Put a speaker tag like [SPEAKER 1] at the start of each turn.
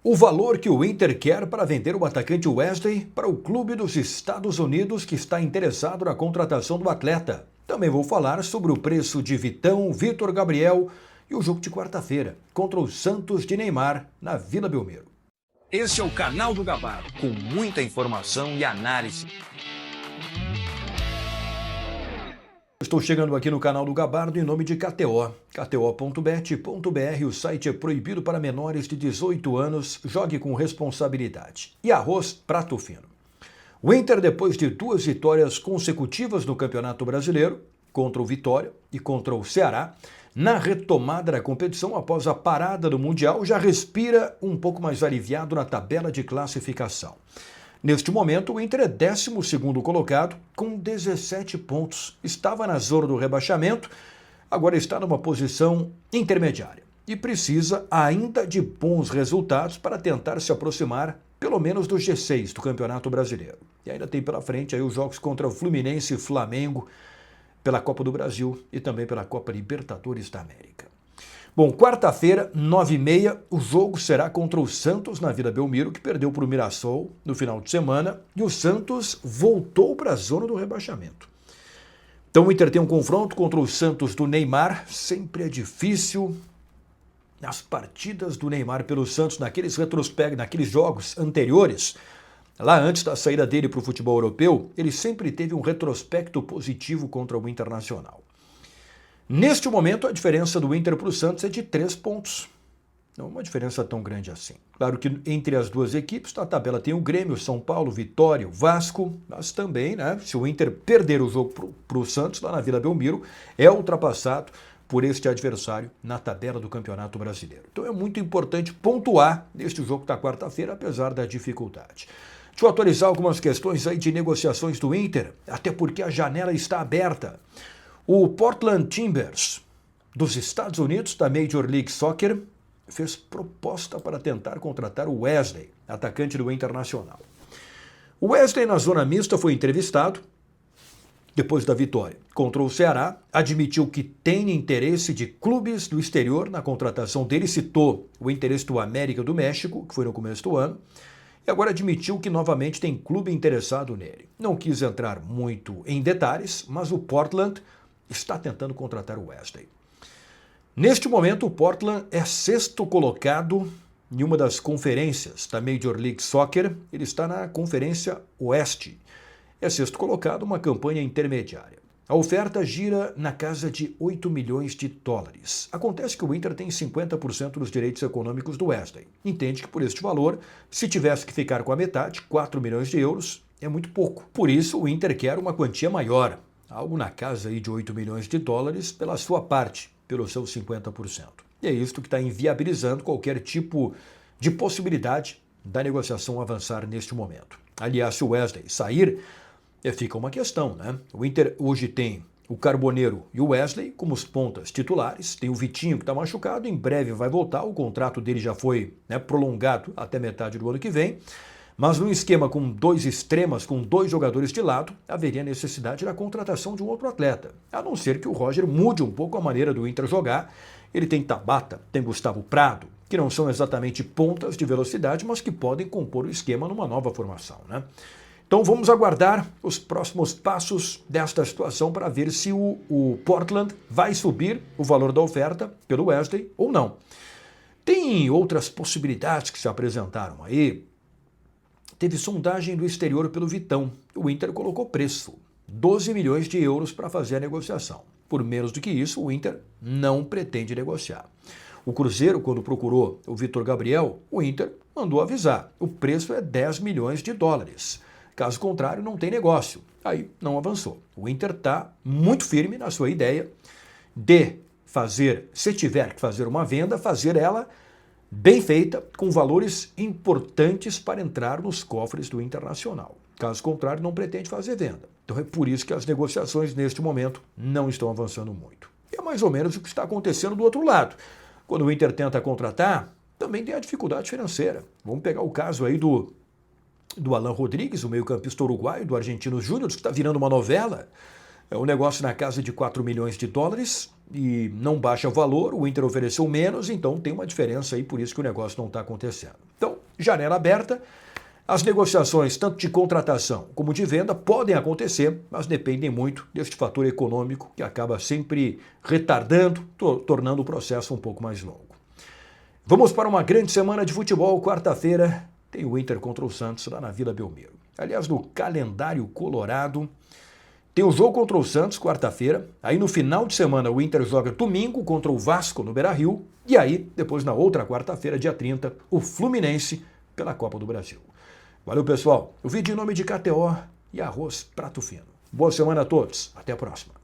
[SPEAKER 1] O valor que o Inter quer para vender o atacante Wesley para o clube dos Estados Unidos que está interessado na contratação do atleta. Também vou falar sobre o preço de Vitão, Vitor Gabriel e o jogo de quarta-feira contra o Santos de Neymar na Vila Belmiro.
[SPEAKER 2] Esse é o canal do Gabardo, com muita informação e análise.
[SPEAKER 1] Estou chegando aqui no canal do Gabardo em nome de KTO. KTO.bet.br, o site é proibido para menores de 18 anos, jogue com responsabilidade. E arroz prato fino. O Inter, depois de 2 vitórias consecutivas no Campeonato Brasileiro, contra o Vitória e contra o Ceará, na retomada da competição após a parada do Mundial, já respira um pouco mais aliviado na tabela de classificação. Neste momento, o Inter é 12º colocado com 17 pontos. Estava na zona do rebaixamento, agora está numa posição intermediária. E precisa ainda de bons resultados para tentar se aproximar pelo menos do G6 do Campeonato Brasileiro. E ainda tem pela frente aí os jogos contra o Fluminense e Flamengo pela Copa do Brasil e também pela Copa Libertadores da América. Bom, quarta-feira, 9h30, o jogo será contra o Santos na Vila Belmiro, que perdeu para o Mirassol no final de semana, e o Santos voltou para a zona do rebaixamento. Então o Inter tem um confronto contra o Santos do Neymar, sempre é difícil. Nas partidas do Neymar pelo Santos, naqueles retrospectos, naqueles jogos anteriores, lá antes da saída dele para o futebol europeu, ele sempre teve um retrospecto positivo contra o Internacional. Neste momento, a diferença do Inter para o Santos é de 3 pontos. Não é uma diferença tão grande assim. Claro que entre as duas equipes, na tabela tem o Grêmio, São Paulo, Vitória, o Vasco, mas também, se o Inter perder o jogo para o Santos, lá na Vila Belmiro, é ultrapassado por este adversário na tabela do Campeonato Brasileiro. Então é muito importante pontuar neste jogo da quarta-feira, apesar da dificuldade. Deixa eu atualizar algumas questões aí de negociações do Inter, até porque a janela está aberta. O Portland Timbers, dos Estados Unidos, da Major League Soccer, fez proposta para tentar contratar o Wesley, atacante do Internacional. O Wesley, na zona mista, foi entrevistado depois da vitória contra o Ceará, admitiu que tem interesse de clubes do exterior na contratação dele, citou o interesse do América do México, que foi no começo do ano, e agora admitiu que novamente tem clube interessado nele. Não quis entrar muito em detalhes, mas o Portland está tentando contratar o Wesley. Neste momento, o Portland é 6º colocado em uma das conferências da Major League Soccer. Ele está na Conferência Oeste. É 6º colocado, uma campanha intermediária. A oferta gira na casa de 8 milhões de dólares. Acontece que o Inter tem 50% dos direitos econômicos do Wesley. Entende que por este valor, se tivesse que ficar com a metade, 4 milhões de euros, é muito pouco. Por isso, o Inter quer uma quantia maior, algo na casa aí de 8 milhões de dólares pela sua parte, pelos seus 50%. E é isto que está inviabilizando qualquer tipo de possibilidade da negociação avançar neste momento. Aliás, se o Wesley sair, fica uma questão, O Inter hoje tem o Carboneiro e o Wesley como os pontas titulares, tem o Vitinho que está machucado, em breve vai voltar, o contrato dele já foi prolongado até metade do ano que vem, mas num esquema com 2 extremas, com 2 jogadores de lado, haveria necessidade da contratação de um outro atleta. A não ser que o Roger mude um pouco a maneira do Inter jogar. Ele tem Tabata, tem Gustavo Prado, que não são exatamente pontas de velocidade, mas que podem compor o esquema numa nova formação, Então vamos aguardar os próximos passos desta situação para ver se o Portland vai subir o valor da oferta pelo Wesley ou não. Tem outras possibilidades que se apresentaram aí. Teve sondagem do exterior pelo Vitão. O Inter colocou preço, 12 milhões de euros para fazer a negociação. Por menos do que isso, o Inter não pretende negociar. O Cruzeiro, quando procurou o Vitor Gabriel, o Inter mandou avisar. O preço é 10 milhões de dólares. Caso contrário, não tem negócio. Aí não avançou. O Inter está muito firme na sua ideia de fazer, se tiver que fazer uma venda, fazer ela bem feita, com valores importantes para entrar nos cofres do Internacional. Caso contrário, não pretende fazer venda. Então é por isso que as negociações neste momento não estão avançando muito. E é mais ou menos o que está acontecendo do outro lado. Quando o Inter tenta contratar, também tem a dificuldade financeira. Vamos pegar o caso aí do Alan Rodrigues, o meio-campista uruguaio, do Argentinos Júnior, que está virando uma novela. É um negócio na casa de 4 milhões de dólares e não baixa o valor, o Inter ofereceu menos, então tem uma diferença aí, por isso que o negócio não está acontecendo. Então, janela aberta. As negociações, tanto de contratação como de venda, podem acontecer, mas dependem muito deste fator econômico que acaba sempre retardando, tornando o processo um pouco mais longo. Vamos para uma grande semana de futebol. Quarta-feira tem o Inter contra o Santos lá na Vila Belmiro. Aliás, no calendário colorado, tem o jogo contra o Santos, quarta-feira. Aí no final de semana o Inter joga domingo contra o Vasco no Beira-Rio. E aí, depois na outra quarta-feira, dia 30, o Fluminense pela Copa do Brasil. Valeu, pessoal. O vídeo em nome de KTO e arroz prato fino. Boa semana a todos. Até a próxima.